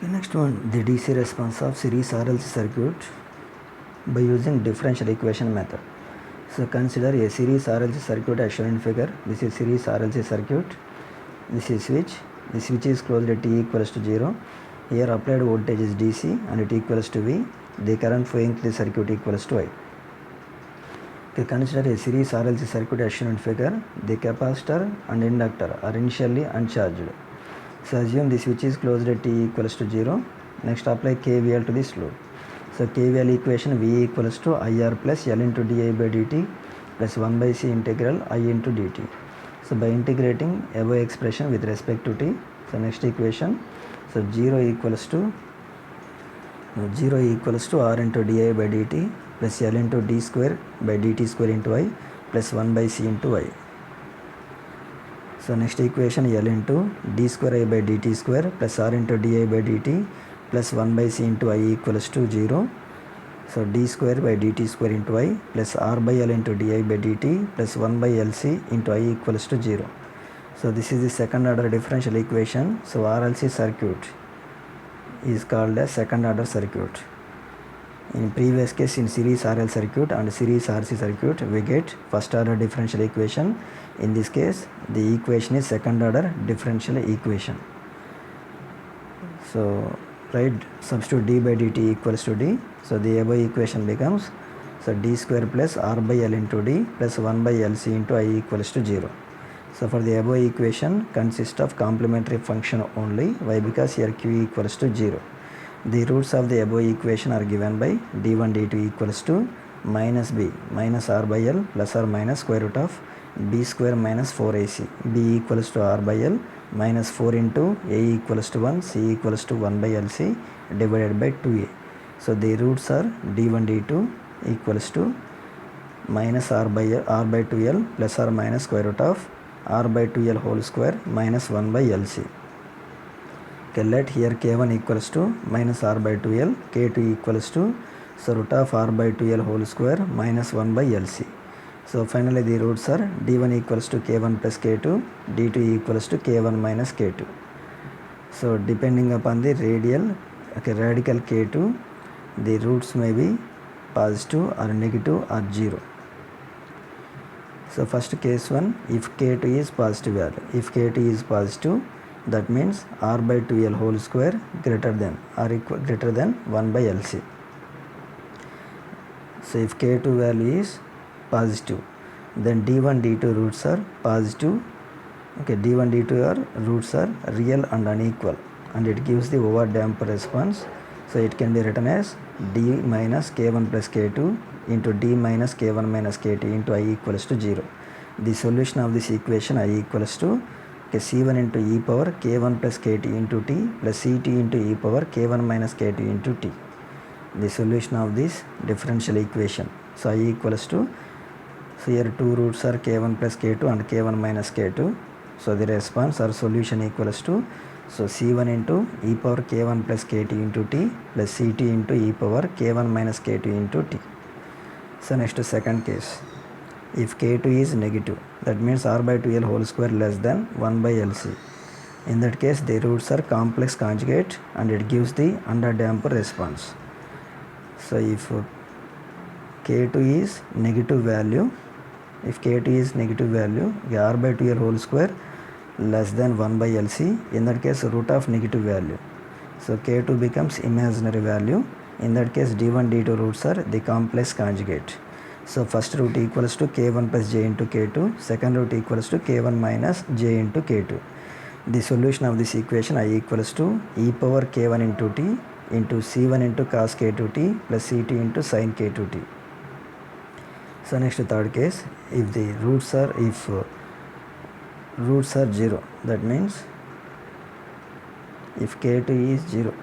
The next one, the DC response of series RLC circuit by using differential equation method. So consider a series RLC circuit as shown in figure. This is series RLC circuit. This is switch. The switch is closed at t equals to 0. Here applied voltage is DC and it equals to V. The current flowing through the circuit equals to I. Okay, consider a series RLC circuit as shown in figure. The capacitor and inductor are initially uncharged. So assume the switch is closed at t equals to 0. Next apply KVL to this loop. So KVL equation V equals to IR plus L into di by dt plus 1 by C integral I into dt. So by integrating above expression with respect to t, so next equation, so 0 equals to R into di by dt plus L into d square by dt square into I plus 1 by C into I. So next equation L into d square I by dt square plus R into di by dt plus 1 by C into I equals to 0. So d square by dt square into I plus R by L into di by dt plus 1 by LC into I equals to 0. So this is the second order differential equation. So RLC circuit is called as second order circuit. In previous case, in series RL circuit and series RC circuit, we get first order differential equation. In this case, the equation is second order differential equation. So write, substitute d by dt equals to d. So the above equation becomes, so d square plus R by L into d plus 1 by LC into I equals to 0. So for the above equation consists of complementary function only. Why? Because here q equals to 0. The roots of the above equation are given by d1 d2 equals to minus b minus R by L plus or minus square root of b square minus 4ac. b equals to R by L minus 4 into a equals to 1, c equals to 1 by LC divided by 2a. So the roots are d1 d2 equals to minus R by 2L plus or minus square root of R by 2L whole square minus 1 by LC. Okay, let here k1 equals to minus R by 2L, k2 equals to so root of R by 2L whole square minus 1 by LC. So finally the roots are d1 equals to k1 plus k2, d2 equals to k1 minus k2. So depending upon the radical k2, the roots may be positive or negative or 0. So first case 1, if k2 is positive value, if k2 is positive, that means R by 2L whole square greater than 1 by LC. So if k2 value is positive, then d1 d2 roots are positive. Okay, d1 d2 roots are real and unequal, and it gives the overdamp response. So it can be written as d minus k1 plus k2 into d minus k1 minus k2 into I equals to 0. The solution of this equation I equals to c1 into e power k1 plus kt into t plus ct into e power k1 minus k2 into t. The solution of this differential equation. So I equals to, so here two roots are k1 plus k2 and k1 minus k2. So the response or solution equals to, so c1 into e power k1 plus kt into t plus ct into e power k1 minus k2 into t. So next second case, if k2 is negative, that means R by 2L whole square less than 1 by LC. In that case, the roots are complex conjugate and it gives the underdamped response. So if k2 is negative value, R by 2L whole square less than 1 by LC, in that case root of negative value. So k2 becomes imaginary value. In that case d1 d2 roots are the complex conjugate. So first root equals to k1 plus j into k2, second root equals to k1 minus j into k2. The solution of this equation I equals to e power k1 into t into c1 into cos k2t plus ct into sin k2t. So next third case, if the roots are 0, that means if k2 is 0,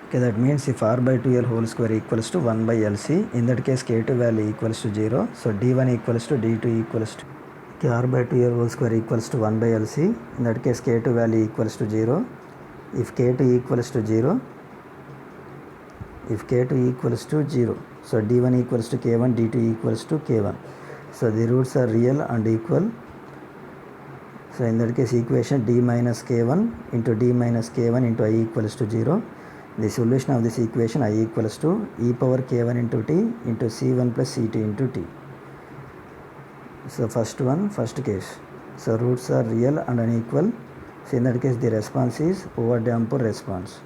okay, that means if R by 2L whole square equals to 1 by LC, in that case k2 value equals to 0. So d1 equals to d2 equals to, okay, R by 2L whole square equals to 1 by LC, in that case k2 value equals to 0. If k2 equals to 0, so d1 equals to k1, d2 equals to k1. So the roots are real and equal. So in that case equation d minus k1 into d minus k1 into I equals to 0. The solution of this equation I equals to e power k1 into t into c1 plus ct into t. So first case. So roots are real and unequal. So in that case the response is over damped response.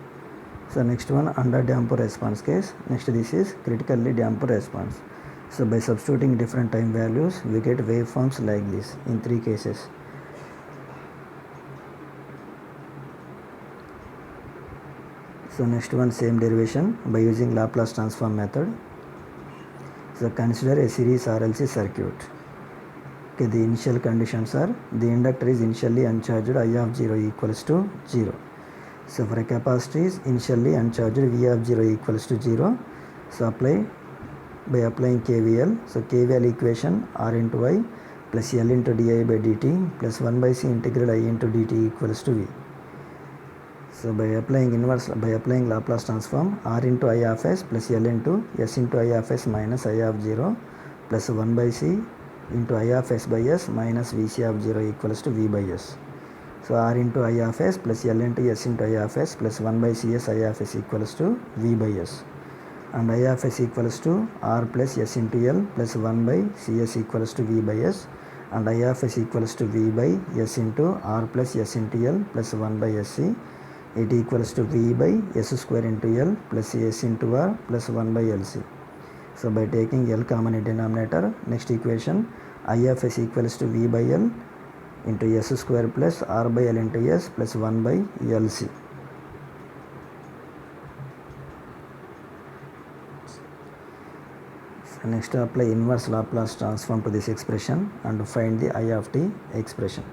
So next one under damped response case. Next this is critically damped response. So by substituting different time values we get waveforms like this in 3 cases. So next one same derivation by using Laplace transform method. So consider a series RLC circuit. Okay, the initial conditions are the inductor is initially uncharged I of 0 equals to 0. So for a capacitor is initially uncharged V of 0 equals to 0. So by applying KVL. So KVL equation R into I plus L into di by dt plus 1 by C integral I into dt equals to V. So by applying Laplace transform, R into I of s plus L into s into I of s minus I of 0 plus 1 by C into I of s by s minus Vc of 0 equals to V by s. So R into I of s plus L into s into I of s plus 1 by Cs I of s equals to V by s. And I of s equals to R plus s into L plus 1 by Cs equals to V by s. And I of s equals to V by s into R plus s into L plus 1 by Sc. It equals to V by s square into L plus s into R plus 1 by Lc. So by taking L common in denominator, next equation I of s equals to V by L into s square plus R by L into s plus 1 by Lc. So next apply inverse Laplace transform to this expression and find the I of t expression.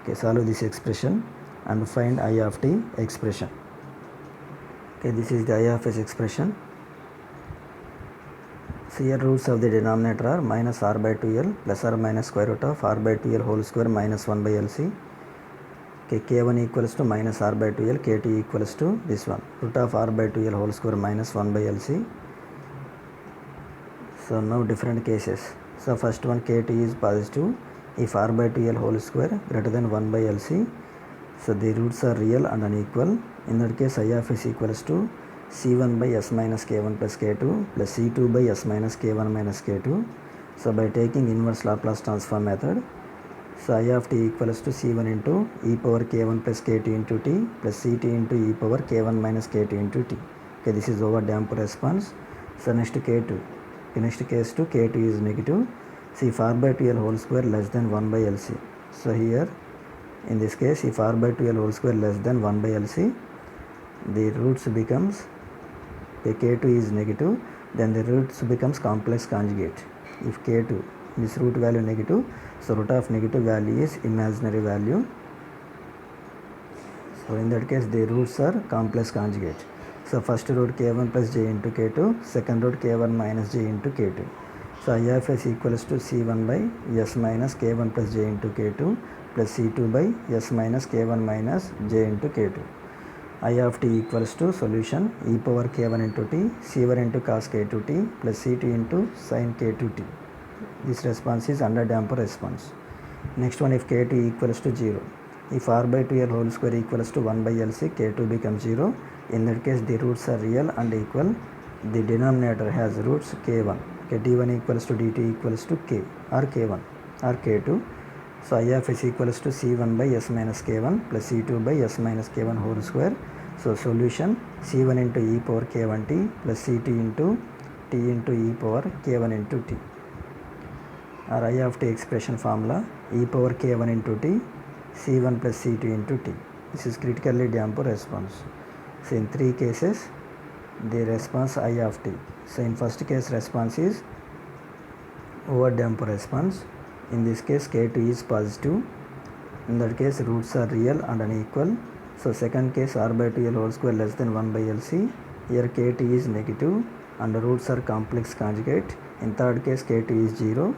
Okay, solve this expression and find I of t expression. Okay, this is the I of s expression. So here roots of the denominator are minus r by 2l plus or minus square root of r by 2l whole square minus 1 by Lc. Okay, k1 equals to minus r by 2l, k2 equals to this one root of r by 2l whole square minus 1 by Lc. So now different cases. So first one k2 is positive if r by 2l whole square greater than 1 by Lc. So the roots are real and unequal. In that case I of s equals to c1 by s minus k1 plus k2 plus c2 by s minus k1 minus k2. So by taking inverse Laplace transform method, so I of t equals to c1 into e power k1 plus k2 into t plus ct into e power k1 minus k2 into t. Okay, this is over damped response. So next k2. Okay, next case 2 k2 is negative. See if r by 2l whole square less than 1 by Lc. So here in this case if r by 2l whole square less than 1 by Lc, the roots becomes k2 is negative, then the roots becomes complex conjugate. If k2 this root value negative, so root of negative value is imaginary value. So in that case the roots are complex conjugate. So first root k1 plus j into k2, second root k1 minus j into k2. So I of s equals to c1 by s minus k1 plus j into k2 plus c2 by s minus k1 minus j into k2. I of t equals to solution e power k1 into t c1 into cos k2 t plus c2 into sin k2 t. This response is under damped response. Next one if k2 equals to 0. If r by 2l whole square equals to 1 by Lc, k2 becomes 0. In that case the roots are real and equal. The denominator has roots k1. Okay, d1 equals to dt equals to k or k1 or k2. So I of s equals to c1 by s minus k1 plus c2 by s minus k1 whole square. So solution c1 into e power k1 t plus c2 into t into e power k1 into t. Or I of t expression formula e power k1 into t c1 plus c2 into t. This is critically damped response. So in 3 cases the response I of t. So in first case response is over damped response. In this case k2 is positive. In that case roots are real and unequal. So second case r by 2l whole square less than 1 by Lc. Here k2 is negative and the roots are complex conjugate. In third case k2 is 0.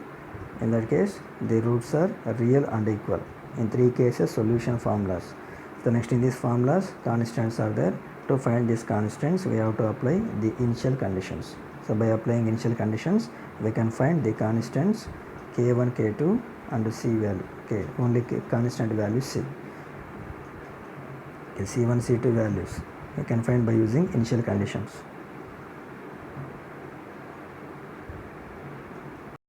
In that case the roots are real and equal. In 3 cases solution formulas. So next in these formulas constants are there. To find these constants we have to apply the initial conditions. So by applying initial conditions we can find the constants k1 k2 and C value. Okay, only constant value C. Okay, C1 C2 values you can find by using initial conditions.